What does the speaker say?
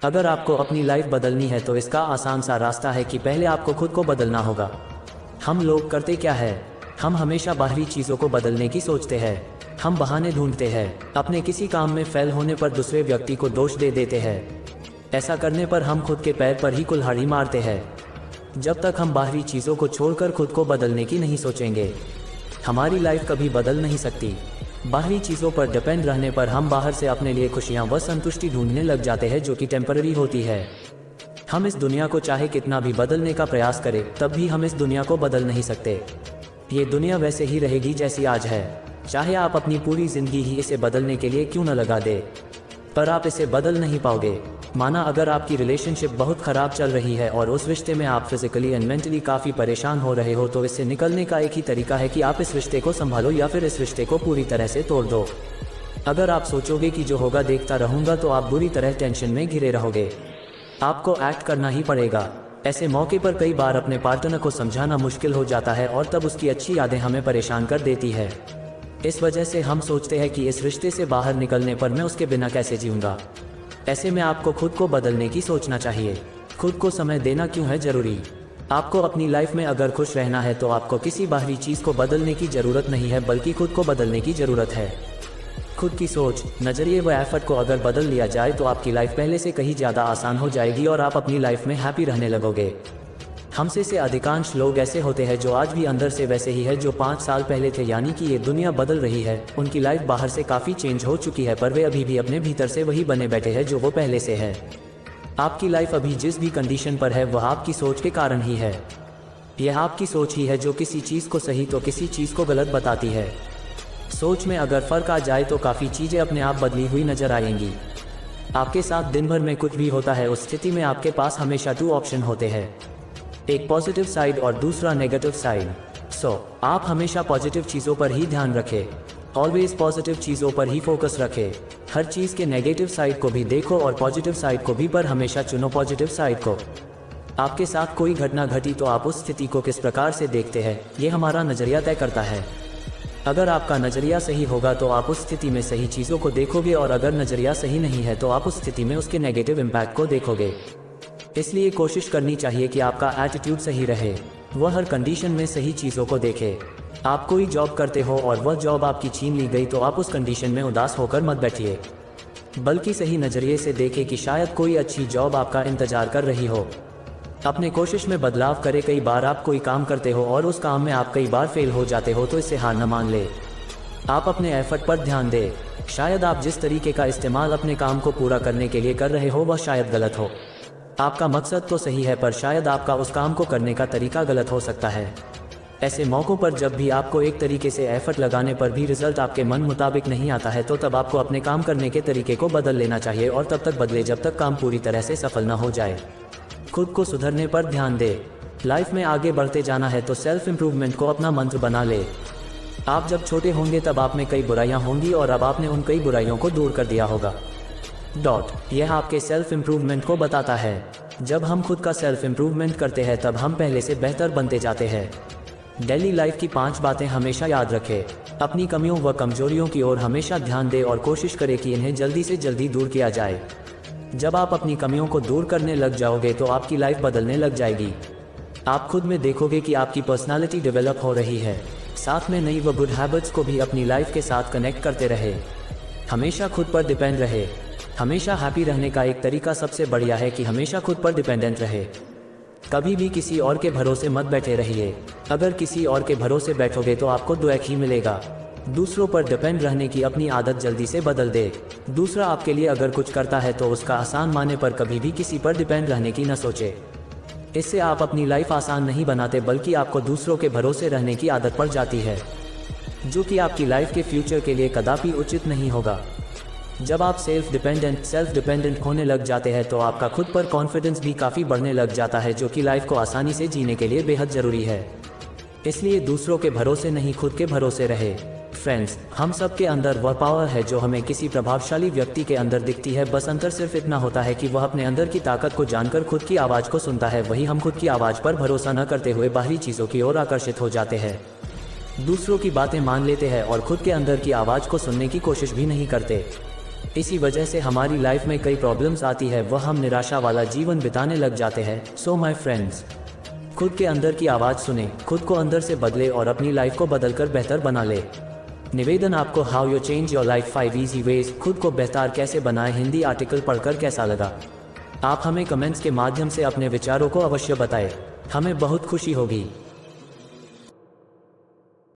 अगर आपको अपनी लाइफ बदलनी है तो इसका आसान सा रास्ता है कि पहले आपको खुद को बदलना होगा। हम लोग करते क्या है, हम हमेशा बाहरी चीज़ों को बदलने की सोचते हैं। हम बहाने ढूंढते हैं, अपने किसी काम में फेल होने पर दूसरे व्यक्ति को दोष दे देते हैं। ऐसा करने पर हम खुद के पैर पर ही कुल्हाड़ी मारते हैं। जब तक हम बाहरी चीज़ों को छोड़कर खुद को बदलने की नहीं सोचेंगे, हमारी लाइफ कभी बदल नहीं सकती। बाहरी चीज़ों पर डिपेंड रहने पर हम बाहर से अपने लिए खुशियाँ व संतुष्टि ढूंढने लग जाते हैं, जो कि टेम्पररी होती है। हम इस दुनिया को चाहे कितना भी बदलने का प्रयास करें, तब भी हम इस दुनिया को बदल नहीं सकते। ये दुनिया वैसे ही रहेगी जैसी आज है, चाहे आप अपनी पूरी ज़िंदगी ही इसे बदलने के लिए क्यों न लगा दे, पर आप इसे बदल नहीं पाओगे। माना अगर आपकी रिलेशनशिप बहुत ख़राब चल रही है और उस रिश्ते में आप फिजिकली एंड मेंटली काफ़ी परेशान हो रहे हो, तो इससे निकलने का एक ही तरीका है कि आप इस रिश्ते को संभालो या फिर इस रिश्ते को पूरी तरह से तोड़ दो। अगर आप सोचोगे कि जो होगा देखता रहूँगा, तो आप बुरी तरह टेंशन में घिरे रहोगे। आपको एक्ट करना ही पड़ेगा। ऐसे मौके पर कई बार अपने पार्टनर को समझाना मुश्किल हो जाता है और तब उसकी अच्छी यादें हमें परेशान कर देती है। इस वजह से हम सोचते हैं कि इस रिश्ते से बाहर निकलने पर मैं उसके बिना कैसे जीऊँगा। ऐसे में आपको खुद को बदलने की सोचना चाहिए। खुद को समय देना क्यों है ज़रूरी। आपको अपनी लाइफ में अगर खुश रहना है तो आपको किसी बाहरी चीज़ को बदलने की ज़रूरत नहीं है, बल्कि खुद को बदलने की ज़रूरत है। खुद की सोच, नज़रिए व एफर्ट को अगर बदल लिया जाए तो आपकी लाइफ पहले से कहीं ज़्यादा आसान हो जाएगी और आप अपनी लाइफ में हैप्पी रहने लगोगे। हमसे से अधिकांश लोग ऐसे होते हैं जो आज भी अंदर से वैसे ही है जो 5 साल पहले थे, यानी कि ये दुनिया बदल रही है। उनकी लाइफ बाहर से काफ़ी चेंज हो चुकी है, पर वे अभी भी अपने भीतर से वही बने बैठे हैं जो वो पहले से है। आपकी लाइफ अभी जिस भी कंडीशन पर है वह आपकी सोच के कारण ही है। यह आपकी सोच ही है जो किसी चीज़ को सही तो किसी चीज़ को गलत बताती है। सोच में अगर फ़र्क आ जाए तो काफ़ी चीज़ें अपने आप बदली हुई नजर आएंगी। आपके साथ दिन भर में कुछ भी होता है, उस स्थिति में आपके पास हमेशा 2 ऑप्शन होते हैं, एक पॉजिटिव साइड और दूसरा नेगेटिव साइड। आप हमेशा पॉजिटिव चीज़ों पर ही ध्यान रखें। ऑलवेज पॉजिटिव चीज़ों पर ही फोकस रखें। हर चीज़ के नेगेटिव साइड को भी देखो और पॉजिटिव साइड को भी, पर हमेशा चुनो पॉजिटिव साइड को। आपके साथ कोई घटना घटी तो आप उस स्थिति को किस प्रकार से देखते हैं, ये हमारा नज़रिया तय करता है। अगर आपका नज़रिया सही होगा तो आप उस स्थिति में सही चीज़ों को देखोगे, और अगर नज़रिया सही नहीं है तो आप उस स्थिति में उसके नेगेटिव इम्पैक्ट को देखोगे। इसलिए कोशिश करनी चाहिए कि आपका एटीट्यूड सही रहे, वह हर कंडीशन में सही चीज़ों को देखे। आप कोई जॉब करते हो और वह जॉब आपकी छीन ली गई तो आप उस कंडीशन में उदास होकर मत बैठिए, बल्कि सही नज़रिए से देखें कि शायद कोई अच्छी जॉब आपका इंतजार कर रही हो। अपने कोशिश में बदलाव करें। कई बार आप कोई काम करते हो और उस काम में आप कई बार फेल हो जाते हो, तो इससे हार न मान ले। आप अपने एफर्ट पर ध्यान दें। शायद आप जिस तरीके का इस्तेमाल अपने काम को पूरा करने के लिए कर रहे हो वह शायद गलत हो। आपका मकसद तो सही है, पर शायद आपका उस काम को करने का तरीका गलत हो सकता है। ऐसे मौक़ों पर जब भी आपको एक तरीके से एफर्ट लगाने पर भी रिजल्ट आपके मन मुताबिक नहीं आता है, तो तब आपको अपने काम करने के तरीके को बदल लेना चाहिए, और तब तक बदले जब तक काम पूरी तरह से सफल न हो जाए। खुद को सुधरने पर ध्यान दे। लाइफ में आगे बढ़ते जाना है तो सेल्फ इम्प्रूवमेंट को अपना मंत्र बना ले। आप जब छोटे होंगे तब आप में कई बुराइयां होंगी, और अब आपने उन कई बुराइयों को दूर कर दिया होगा। यह आपके सेल्फ इम्प्रूवमेंट को बताता है। जब हम खुद का सेल्फ इम्प्रूवमेंट करते हैं तब हम पहले से बेहतर बनते जाते हैं। डेली लाइफ की 5 बातें हमेशा याद रखें। अपनी कमियों व कमजोरियों की ओर हमेशा ध्यान दें और कोशिश करें कि इन्हें जल्दी से जल्दी दूर किया जाए। जब आप अपनी कमियों को दूर करने लग जाओगे तो आपकी लाइफ बदलने लग जाएगी। आप खुद में देखोगे कि आपकी पर्सनालिटी डेवलप हो रही है। साथ में नई व गुड हैबिट्स को भी अपनी लाइफ के साथ कनेक्ट करते रहे। हमेशा खुद पर डिपेंड रहे। हमेशा हैप्पी रहने का एक तरीका सबसे बढ़िया है कि हमेशा खुद पर डिपेंडेंट रहे। कभी भी किसी और के भरोसे मत बैठे रहिए। अगर किसी और के भरोसे बैठोगे तो आपको दुख ही मिलेगा। दूसरों पर डिपेंड रहने की अपनी आदत जल्दी से बदल दे। दूसरा आपके लिए अगर कुछ करता है तो उसका आसान माने, पर कभी भी किसी पर डिपेंड रहने की न सोचे। इससे आप अपनी लाइफ आसान नहीं बनाते, बल्कि आपको दूसरों के भरोसे रहने की आदत पड़ जाती है, जो कि आपकी लाइफ के फ्यूचर के लिए कदापि उचित नहीं होगा। जब आप सेल्फ डिपेंडेंट होने लग जाते हैं तो आपका खुद पर कॉन्फिडेंस भी काफ़ी बढ़ने लग जाता है, जो कि लाइफ को आसानी से जीने के लिए बेहद ज़रूरी है। इसलिए दूसरों के भरोसे नहीं, खुद के भरोसे रहे। फ्रेंड्स, हम सब के अंदर वह पावर है जो हमें किसी प्रभावशाली व्यक्ति के अंदर दिखती है। बस अंतर सिर्फ इतना होता है कि वह अपने अंदर की ताकत को जानकर खुद की आवाज़ को सुनता है, वहीं हम खुद की आवाज़ पर भरोसा न करते हुए बाहरी चीज़ों की ओर आकर्षित हो जाते हैं। दूसरों की बातें मान लेते हैं और खुद के अंदर की आवाज़ को सुनने की कोशिश भी नहीं करते। इसी वजह से हमारी लाइफ में कई प्रॉब्लम्स आती है, वह हम निराशा वाला जीवन बिताने लग जाते हैं। सो माय फ्रेंड्स, खुद के अंदर की आवाज़ सुने, खुद को अंदर से बदले और अपनी लाइफ को बदलकर बेहतर बना ले। निवेदन आपको how you change your life 5 easy veg, खुद को बेहतर कैसे बनाए, हिंदी आर्टिकल पढ़कर कैसा लगा? आप हमें कमेंट्स के माध्यम से अपने विचारों को अवश्य बताएं, हमें बहुत खुशी होगी।